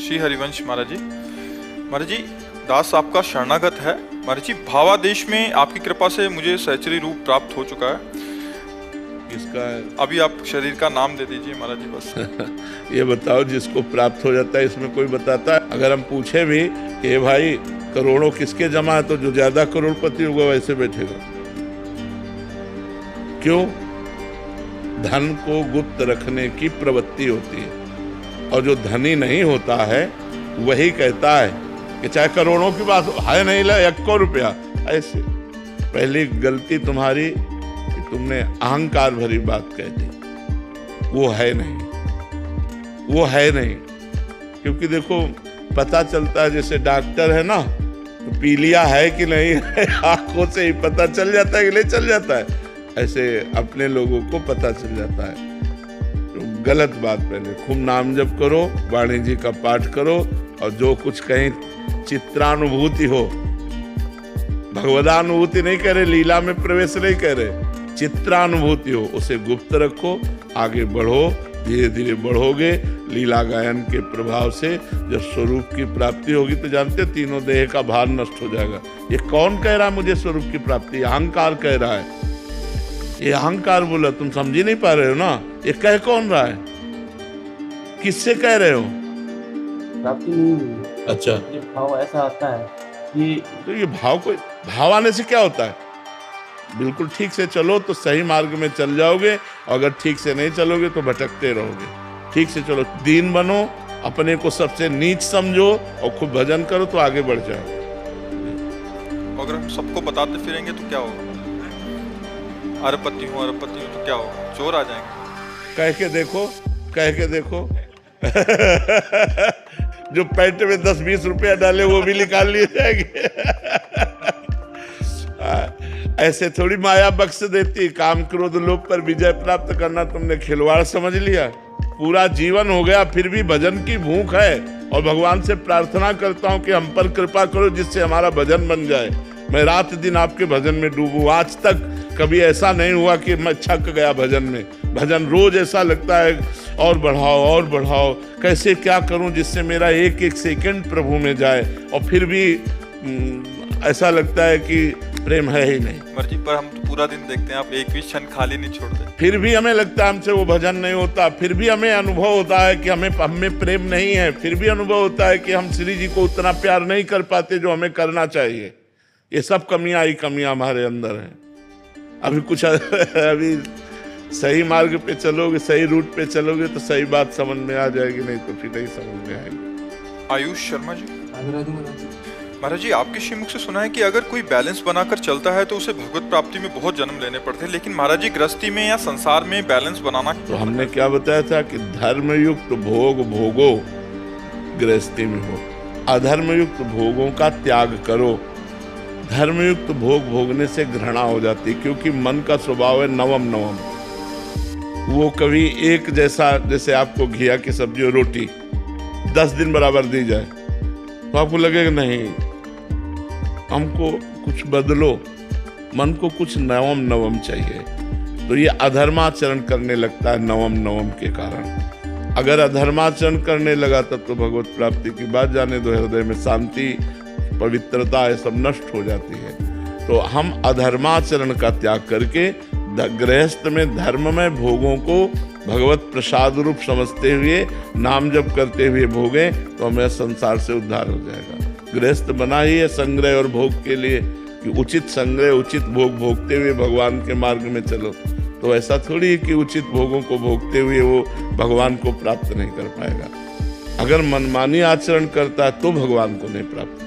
श्री हरिवंश महाराज जी। महाराज जी, दास आपका शरणागत है। महाराज जी, भावादेश में आपकी कृपा से मुझे सहचरी रूप प्राप्त हो चुका है। किसका है? अभी आप शरीर का नाम दे दीजिए महाराज जी बस। ये बताओ, जिसको प्राप्त हो जाता है इसमें कोई बताता है? अगर हम पूछे भी कि भाई करोड़ों किसके जमा है, तो जो ज्यादा करोड़पति होगा वैसे बैठेगा। क्यों? धन को गुप्त रखने की प्रवृत्ति होती है, और जो धनी नहीं होता है वही कहता है कि चाहे करोड़ों की बात है, नहीं ला 1 रुपया। ऐसे पहली गलती तुम्हारी कि तुमने अहंकार भरी बात कह दी। वो है नहीं, वो है नहीं। क्योंकि देखो, पता चलता है, जैसे डॉक्टर है ना, तो पीलिया है कि नहीं है आंखों से ही पता चल जाता है कि नहीं चल जाता है। ऐसे अपने लोगों को पता चल जाता है। तो गलत बात, पहले खूब नाम जप करो, वाणी जी का पाठ करो, और जो कुछ कहीं चित्रानुभूति हो, भगवदानुभूति नहीं करे, लीला में प्रवेश नहीं करे, चित्रानुभूति हो, उसे गुप्त रखो, आगे बढ़ो, धीरे धीरे बढ़ोगे। लीला गायन के प्रभाव से जब स्वरूप की प्राप्ति होगी तो जानते हो, तीनों देह का भार नष्ट हो जाएगा। ये कौन कह रहा है मुझे स्वरूप की प्राप्ति? अहंकार कह रहा है। ये अहंकार बोला, तुम समझ ही नहीं पा रहे हो ना। ये कह कौन रहा है? किससे कह रहे हो? प्राप्ति नहीं हुई। अच्छा, ये भाव ऐसा आता है कि तो ये भाव आने से क्या होता है? बिल्कुल ठीक से चलो तो सही मार्ग में चल जाओगे, अगर ठीक से नहीं चलोगे तो भटकते रहोगे। ठीक से चलो, दीन बनो, अपने को सबसे नीच समझो और खूब भजन करो तो आगे बढ़ जाओ। अगर हम सबको बताते फिरेंगे तो क्या होगा? अरबपति हूँ तो क्या होगा? चोर आ जाएंगे। कह के देखो, कह के देखो। जो पैंट में 10-20 रुपया डाले वो भी निकाल लिए जाएंगे। ऐसे थोड़ी माया बख्श देती। काम क्रोध लोभ पर विजय प्राप्त करना तुमने खिलवाड़ समझ लिया। पूरा जीवन हो गया, फिर भी भजन की भूख है, और भगवान से प्रार्थना करता हूँ कि हम पर कृपा करो जिससे हमारा भजन बन जाए। मैं रात दिन आपके भजन में डूबूं। आज तक कभी ऐसा नहीं हुआ कि मैं छक गया भजन में। भजन रोज ऐसा लगता है और बढ़ाओ और बढ़ाओ, कैसे क्या करूं जिससे मेरा एक एक सेकंड प्रभु में जाए, और फिर भी ऐसा लगता है कि प्रेम है ही नहीं। मर्जी पर हम तो पूरा दिन देखते हैं, आप एक भी क्षण खाली नहीं छोड़ते। फिर भी हमें लगता है हमसे वो भजन नहीं होता। फिर भी हमें अनुभव होता है कि हमें प्रेम नहीं है। फिर भी अनुभव होता है कि हम श्री जी को उतना प्यार नहीं कर पाते जो हमें करना चाहिए। ये सब कमियां ही कमियां हमारे अंदर हैं। अभी कुछ अभी सही मार्ग पे चलोगे, सही रूट पे चलोगे तो सही बात समझ में आ जाएगी, नहीं तो फिर नहीं समझ में आएगी। आयुष शर्मा जी, महाराज जी, आपके श्रीमुख से सुना है कि अगर कोई बैलेंस बनाकर चलता है तो उसे भगवत प्राप्ति में बहुत जन्म लेने पड़ते हैं, लेकिन महाराज जी गृहस्थी में या संसार में बैलेंस बनाना तो हमने क्या बताया था कि धर्मयुक्त भोग भोगो, गृहस्थी में हो। अधर्मयुक्त भोगों का त्याग करो। धर्मयुक्त भोग भोगने से घृणा हो जाती, क्योंकि मन का स्वभाव है नवम नवम। वो कभी एक जैसा, जैसे आपको घिया की सब्जी और रोटी 10 दिन बराबर दी जाए तो आपको लगेगा नहीं, हमको कुछ बदलो, मन को कुछ नवम नवम चाहिए। तो ये अधर्माचरण करने लगता है नवम नवम के कारण। अगर अधर्माचरण करने लगा तब तो भगवत प्राप्ति की बात जाने दो। हृदय में शांति, पवित्रता है सब नष्ट हो जाती है। तो हम अधर्माचरण का त्याग करके गृहस्थ में धर्ममय भोगों को भगवत प्रसाद रूप समझते हुए नाम जप करते हुए भोगें तो हमें संसार से उद्धार हो जाएगा। गृहस्थ बना ही है संग्रह और भोग के लिए कि उचित संग्रह उचित भोग भोगते हुए भगवान के मार्ग में चलो। तो ऐसा थोड़ी है कि उचित भोगों को भोगते हुए वो भगवान को प्राप्त नहीं कर पाएगा। अगर मनमानी आचरण करता है तो भगवान को नहीं प्राप्त